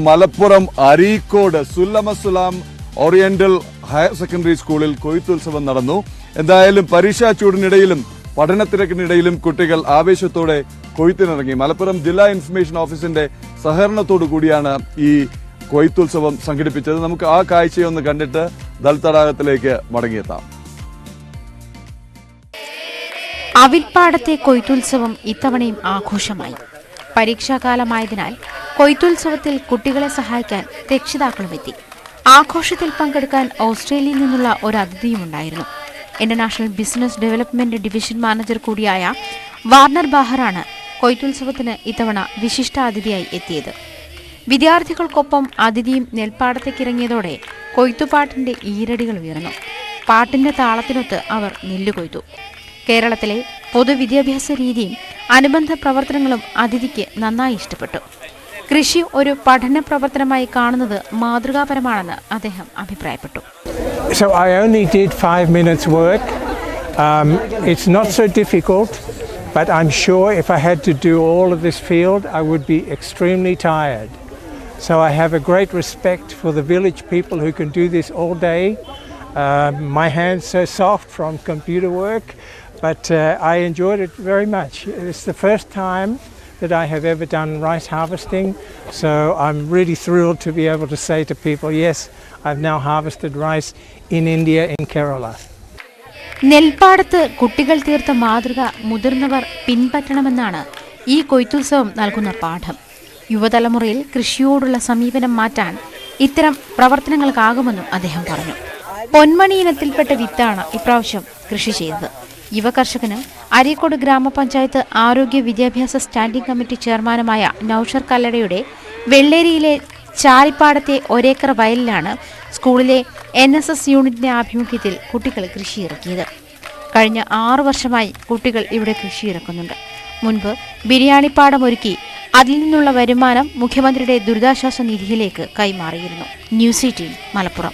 Malappuram Areekode Sullamussalam oriental higher secondary സ്കൂളിൽ കൊയ്ത്തുത്സവം നടന്നു. എന്തായാലും പരീക്ഷാ ചൂടിനിടയിലും പഠനത്തിരക്കിനിടയിലും കുട്ടികൾ ആവേശത്തോടെ കൊയ്ത്തിനിറങ്ങി. മലപ്പുറം ജില്ലാ ഇൻഫർമേഷൻ ഓഫീസിന്റെ സഹകരണത്തോടു കൂടിയാണ് ഈ കൊയ്ത്തുത്സവം സംഘടിപ്പിച്ചത്. നമുക്ക് ആ കാഴ്ചയൊന്ന് കണ്ടിട്ട് ദൽതടാകത്തിലേക്ക് മടങ്ങിയെത്താം. അവിൽപ്പാടത്തെ കൊയ്ത്തുത്സവം ഇത്തവണയും ആഘോഷമായി. പരീക്ഷാകാലമായതിനാൽ കൊയ്ത്തുത്സവത്തിൽ കുട്ടികളെ സഹായിക്കാൻ രക്ഷിതാക്കളുമെത്തി. ആഘോഷത്തിൽ പങ്കെടുക്കാൻ ഓസ്ട്രേലിയയിൽ നിന്നുള്ള ഒരു അതിഥിയുമുണ്ടായിരുന്നു. International business development division manager കൂടിയായ വാർണർ ബാഹറാണ് കൊയ്ത്തുത്സവത്തിന് ഇത്തവണ വിശിഷ്ടാതിഥിയായി എത്തിയത്. വിദ്യാർത്ഥികൾക്കൊപ്പം അതിഥിയും നെൽപ്പാടത്തേക്കിറങ്ങിയതോടെ കൊയ്ത്തുപാട്ടിന്റെ ഈരടികൾ ഉയർന്നു. പാട്ടിന്റെ താളത്തിനൊത്ത് അവർ നെല്ലുകൊയ്തു. കേരളത്തിലെ പൊതുവിദ്യാഭ്യാസ രീതിയും അനുബന്ധ പ്രവർത്തനങ്ങളും അതിഥിക്ക് നന്നായി ഇഷ്ടപ്പെട്ടു. കൃഷി ഒരു പഠന പ്രവർത്തനമായി കാണുന്നത് മാതൃകാപരമാണെന്ന് അദ്ദേഹം അഭിപ്രായപ്പെട്ടു. So I only did 5 minutes work. It's not so difficult, but I'm sure if I had to do all of this field, I would be extremely tired. So I have a great respect for the village people who can do this all day. My hands so soft from computer work, but I enjoyed it very much. It's the first time that I have ever done rice harvesting, so I'm really thrilled to be able to say to people, yes, I've now harvested rice in India, in Kerala. നെൽപ്പാടത്ത് കുട്ടികൾ തീർത്ത മാതൃക മുതിർന്നവർ പിൻപറ്റണമെന്നാണ് ഈ കൊയ്ത്തുത്സവം നൽകുന്ന പാഠം. യുവതലമുറയിൽ കൃഷിയോടുള്ള സമീപനം മാറ്റാൻ ഇത്തരം പ്രവർത്തനങ്ങൾക്കാകുമെന്നും അദ്ദേഹം പറഞ്ഞു. പൊന്മണി ഇനത്തിൽപ്പെട്ട വിത്താണ് ഇപ്രാവശ്യം കൃഷി ചെയ്തത്. യുവ കർഷകനും അരീക്കോട് ഗ്രാമപഞ്ചായത്ത് ആരോഗ്യ വിദ്യാഭ്യാസ സ്റ്റാൻഡിംഗ് കമ്മിറ്റി ചെയർമാനുമായ നൌഷർ കല്ലടയുടെ വെള്ളേരിയിലെ ചാലിപ്പാടത്തെ ഒരേക്കർ വയലിലാണ് സ്കൂളിലെ NSS യൂണിറ്റിന്റെ ആഭിമുഖ്യത്തിൽ കുട്ടികൾ കൃഷിയിറക്കിയത്. കഴിഞ്ഞ 6 വർഷമായി കുട്ടികൾ ഇവിടെ കൃഷിയിറക്കുന്നുണ്ട്. മുൻപ് ബിരിയാണിപ്പാടം ഒരുക്കി അതിൽ നിന്നുള്ള വരുമാനം മുഖ്യമന്ത്രിയുടെ ദുരിതാശ്വാസ നിധിയിലേക്ക് കൈമാറിയിരുന്നു. ന്യൂസ് 18 മലപ്പുറം.